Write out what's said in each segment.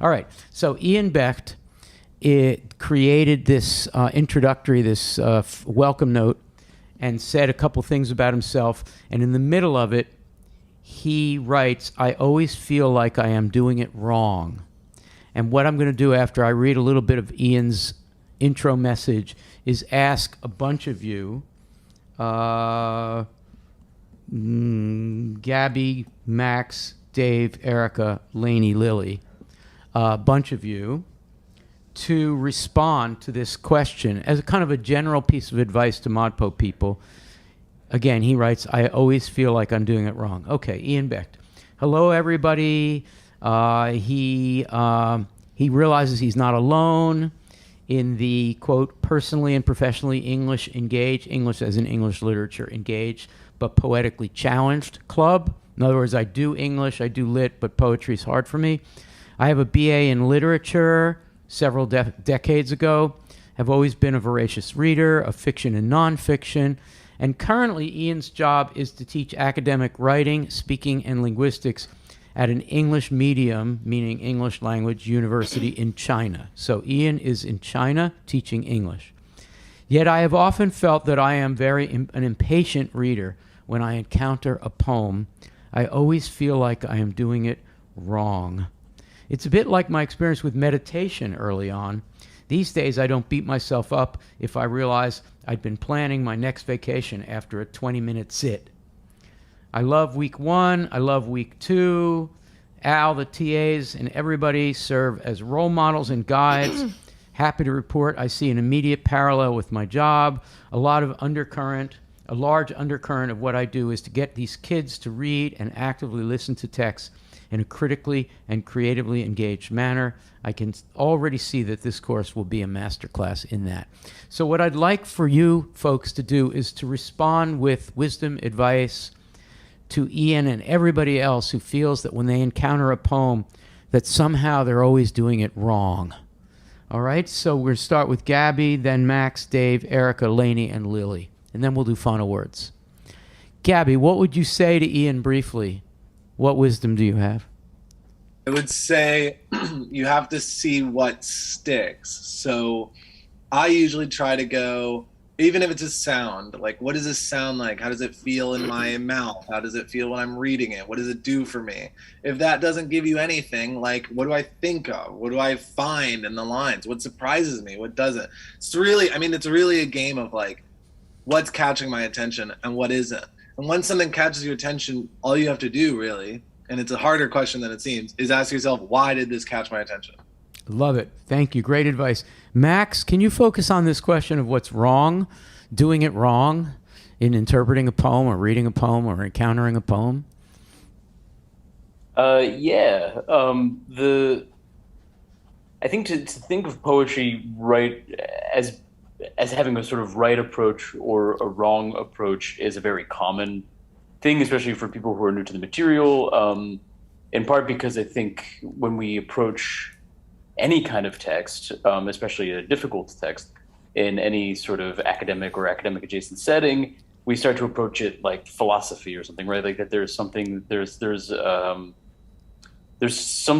All right. So Ian Becht created this introductory, this welcome note, and said a couple things about himself. And in the middle of it, he writes, "I always feel like I am doing it wrong." And what I'm going to do after I read a little bit of Ian's intro message is ask a bunch of you, Gabby, Max, Dave, Erica, Lainey, Lily, a bunch of you, to respond to this question as a kind of a general piece of advice to ModPo people. Again, he writes, "I always feel like I'm doing it wrong." Okay, Ian Becht. Hello, everybody. He realizes he's not alone in the, quote, personally and professionally English engaged, English as in English literature engaged, but poetically challenged club. In other words, I do English, I do lit, but poetry is hard for me. I have a BA in literature several decades ago, have always been a voracious reader of fiction and nonfiction, and currently Ian's job is to teach academic writing, speaking, and linguistics at an English medium, meaning English language university in China. So Ian is in China teaching English. Yet I have often felt that I am an impatient reader. When I encounter a poem, I always feel like I am doing it wrong. It's a bit like my experience with meditation early on. These days, I don't beat myself up if I realize I'd been planning my next vacation after a 20-minute sit. I love week 1. I love week 2. Al, the TAs, and everybody serve as role models and guides. Happy to report I see an immediate parallel with my job. A large undercurrent of what I do is to get these kids to read and actively listen to texts in a critically and creatively engaged manner. I can already see that this course will be a masterclass in that. So what I'd like for you folks to do is to respond with wisdom, advice to Ian and everybody else who feels that when they encounter a poem that somehow they're always doing it wrong. All right, so we're going to start with Gabby, then Max, Dave, Erica, Lainey, and Lily. And then we'll do final words. Gabby, what would you say to Ian briefly? What wisdom do you have? I would say you have to see what sticks. So I usually try to go, even if it's a sound, like what does this sound like? How does it feel in my mouth? How does it feel when I'm reading it? What does it do for me? If that doesn't give you anything, like what do I think of? What do I find in the lines? What surprises me? What doesn't? It's really a game of like, what's catching my attention and what isn't. And when something catches your attention, all you have to do really, and it's a harder question than it seems, is ask yourself, why did this catch my attention? Love it. Thank you. Great advice. Max, can you focus on this question of what's wrong, doing it wrong in interpreting a poem or reading a poem or encountering a poem? I think to think of poetry right as having a sort of right approach or a wrong approach is a very common thing, especially for people who are new to the material, in part because I think when we approach any kind of text, especially a difficult text, in any sort of academic or academic adjacent setting, we start to approach it like philosophy or something, right? Like that there's some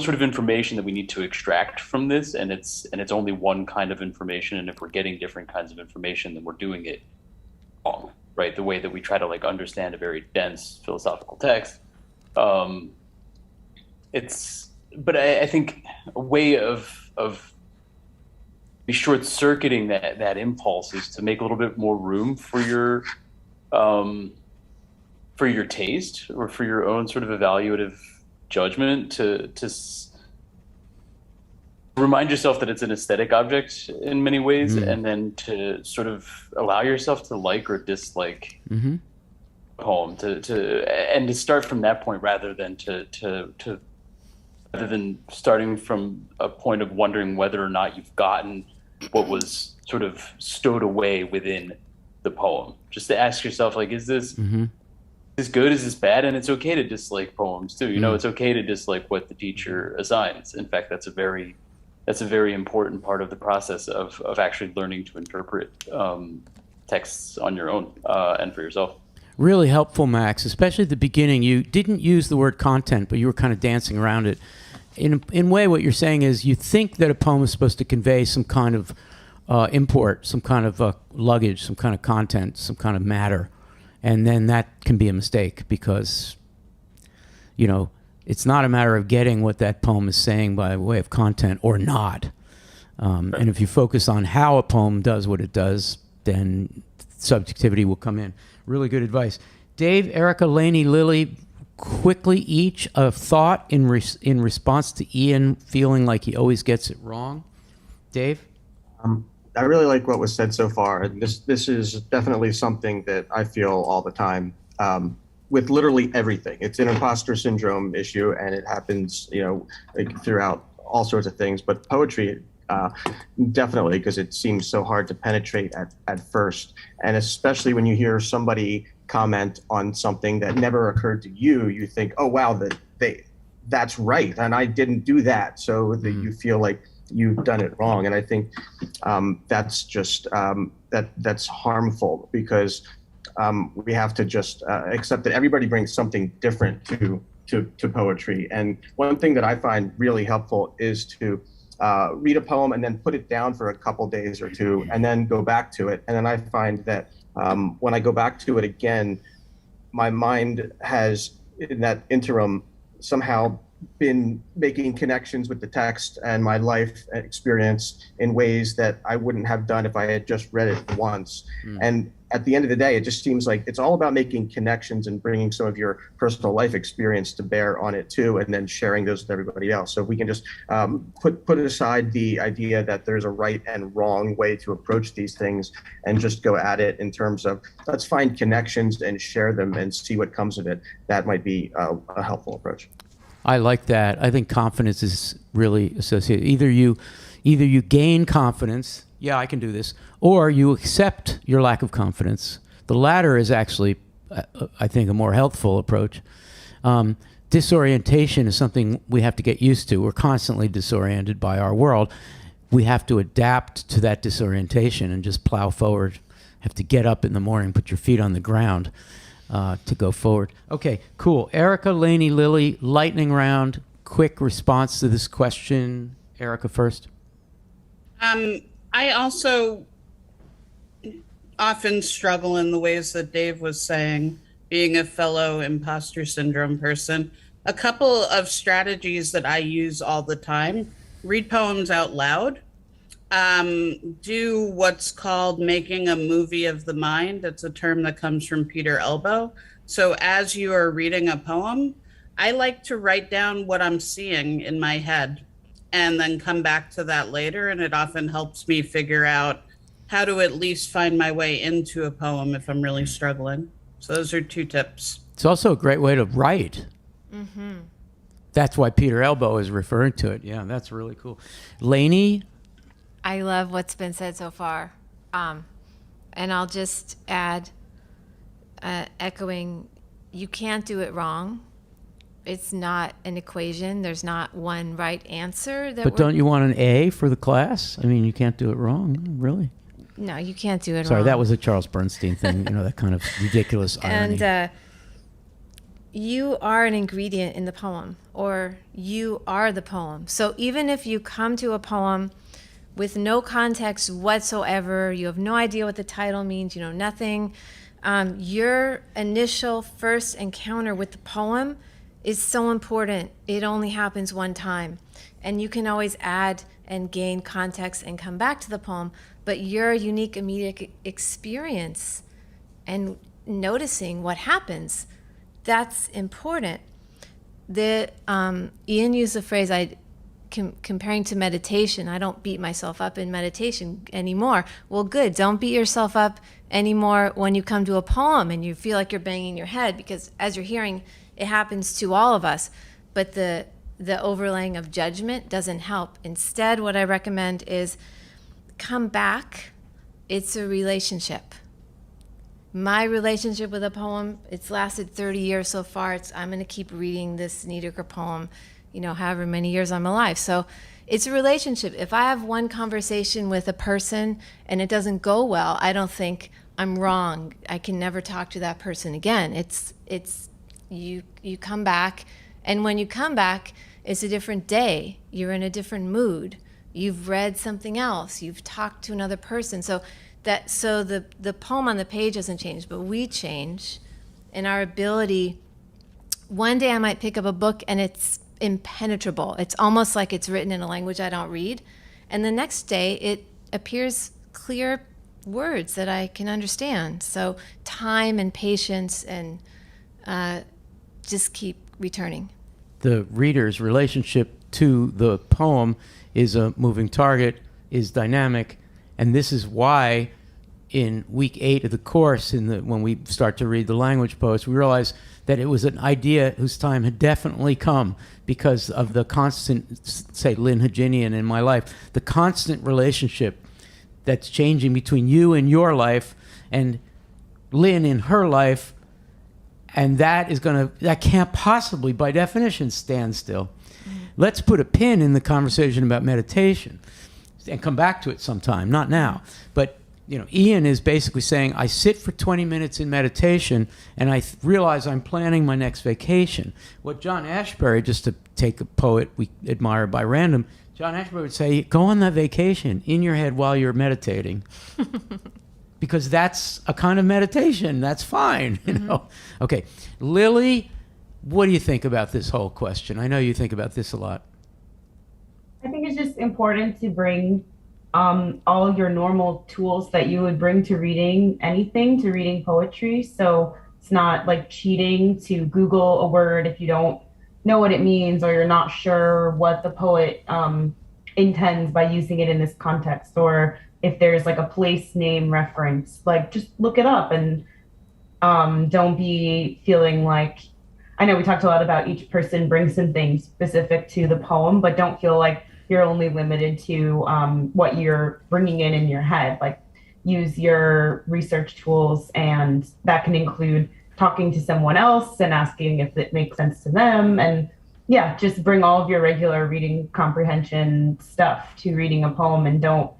sort of information that we need to extract from this, and it's only one kind of information. And if we're getting different kinds of information, then we're doing it wrong, right? The way that we try to like understand a very dense philosophical text. But I think a way of be short-circuiting that impulse is to make a little bit more room for your taste or for your own sort of evaluative judgment, to remind yourself that it's an aesthetic object in many ways, and then to sort of allow yourself to like or dislike a poem, and to start from that point rather than starting from a point of wondering whether or not you've gotten what was sort of stowed away within the poem. Just to ask yourself, like, is this good? Is this bad? And it's okay to dislike poems too. You know, it's okay to dislike what the teacher assigns. In fact, that's a very important part of the process of actually learning to interpret texts on your own and for yourself. Really helpful, Max, especially at the beginning. You didn't use the word content, but you were kind of dancing around it. in a way, what you're saying is you think that a poem is supposed to convey some kind of import, some kind of luggage, some kind of content, some kind of matter, and then that can be a mistake because, you know, it's not a matter of getting what that poem is saying by way of content or not. And if you focus on how a poem does what it does, then subjectivity will come in. Really good advice. Dave, Erica, Lainey, Lily, quickly each a thought in response to Ian feeling like he always gets it wrong. Dave? I really like what was said so far. This is definitely something that I feel all the time with literally everything. It's an imposter syndrome issue, and it happens, you know, like throughout all sorts of things. But poetry, definitely, because it seems so hard to penetrate at first, and especially when you hear somebody comment on something that never occurred to you, you think, oh wow, that's right, and I didn't do that, so that you feel like you've done it wrong. And I think that's just that's harmful, because we have to just accept that everybody brings something different to poetry. And one thing that I find really helpful is to read a poem and then put it down for a couple days or two, and then go back to it. And then I find that when I go back to it again, my mind has, in that interim, somehow been making connections with the text and my life experience in ways that I wouldn't have done if I had just read it once. And at the end of the day, it just seems like it's all about making connections and bringing some of your personal life experience to bear on it too, and then sharing those with everybody else. So if we can just put aside the idea that there's a right and wrong way to approach these things, and just go at it in terms of, let's find connections and share them and see what comes of it, that might be a helpful approach. I like that. I think confidence is really associated. Either you gain confidence, yeah, I can do this, or you accept your lack of confidence. The latter is actually, I think, a more healthful approach. Disorientation is something we have to get used to. We're constantly disoriented by our world. We have to adapt to that disorientation and just plow forward. Have to get up in the morning, put your feet on the ground. To go forward. Okay, cool. Erica, Lainey, Lily, lightning round. Quick response to this question. Erica first. I also often struggle in the ways that Dave was saying, being a fellow imposter syndrome person. A couple of strategies that I use all the time: read poems out loud. Do what's called making a movie of the mind. It's a term that comes from Peter Elbow. So as you are reading a poem, I like to write down what I'm seeing in my head and then come back to that later. And it often helps me figure out how to at least find my way into a poem if I'm really struggling. So those are 2 tips. It's also a great way to write. Mm-hmm. That's why Peter Elbow is referring to it. Yeah, that's really cool. Lainey? I love what's been said so far. And I'll just add, echoing, you can't do it wrong. It's not an equation. There's not one right answer. But don't you want an A for the class? I mean, you can't do it wrong, really. No, you can't do it wrong. Sorry, that was a Charles Bernstein thing, you know, that kind of ridiculous irony. And you are an ingredient in the poem, or you are the poem. So even if you come to a poem with no context whatsoever, you have no idea what the title means, you know nothing, your initial first encounter with the poem is so important. It only happens one time. And you can always add and gain context and come back to the poem, but your unique immediate experience and noticing what happens, that's important. Ian used the phrase, comparing to meditation. I don't beat myself up in meditation anymore. Well, good. Don't beat yourself up anymore when you come to a poem and you feel like you're banging your head, because as you're hearing, it happens to all of us. But the overlaying of judgment doesn't help. Instead, what I recommend is come back. It's a relationship. My relationship with a poem, it's lasted 30 years so far. I'm going to keep reading this Niederker poem, you know, however many years I'm alive. So it's a relationship. If I have one conversation with a person and it doesn't go well, I don't think I'm wrong. I can never talk to that person again. It's you come back, and when you come back, It's a different day. You're in a different mood. You've read something else. You've talked to another person. So the poem on the page doesn't change, but we change in our ability. One day I might pick up a book and it's impenetrable. It's almost like it's written in a language I don't read. And the next day it appears clear words that I can understand. So time and patience and just keep returning. The reader's relationship to the poem is a moving target, is dynamic, and this is why in week 8 of the course, when we start to read the language poets, we realize that it was an idea whose time had definitely come because of the constant, say, Lynn Haginian in my life, the constant relationship that's changing between you and your life and Lynn in her life, and that can't possibly, by definition, stand still. Let's put a pin in the conversation about meditation and come back to it sometime, not now. But Ian is basically saying, I sit for 20 minutes in meditation and I realize I'm planning my next vacation. What John Ashbery, just to take a poet we admire by random, John Ashbery would say, go on that vacation in your head while you're meditating. Because that's a kind of meditation. That's fine, Okay, Lily, what do you think about this whole question? I know you think about this a lot. I think it's just important to bring all your normal tools that you would bring to reading anything, to reading poetry. So it's not like cheating to Google a word if you don't know what it means or you're not sure what the poet intends by using it in this context, or if there's like a place name reference, like just look it up and don't be feeling like, I know we talked a lot about each person brings something specific to the poem, but don't feel like you're only limited to what you're bringing in your head. Like use your research tools, and that can include talking to someone else and asking if it makes sense to them. And yeah, just bring all of your regular reading comprehension stuff to reading a poem, and don't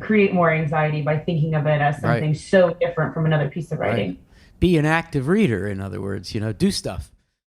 create more anxiety by thinking of it as something so different from another piece of writing. Right. Be an active reader, in other words, do stuff.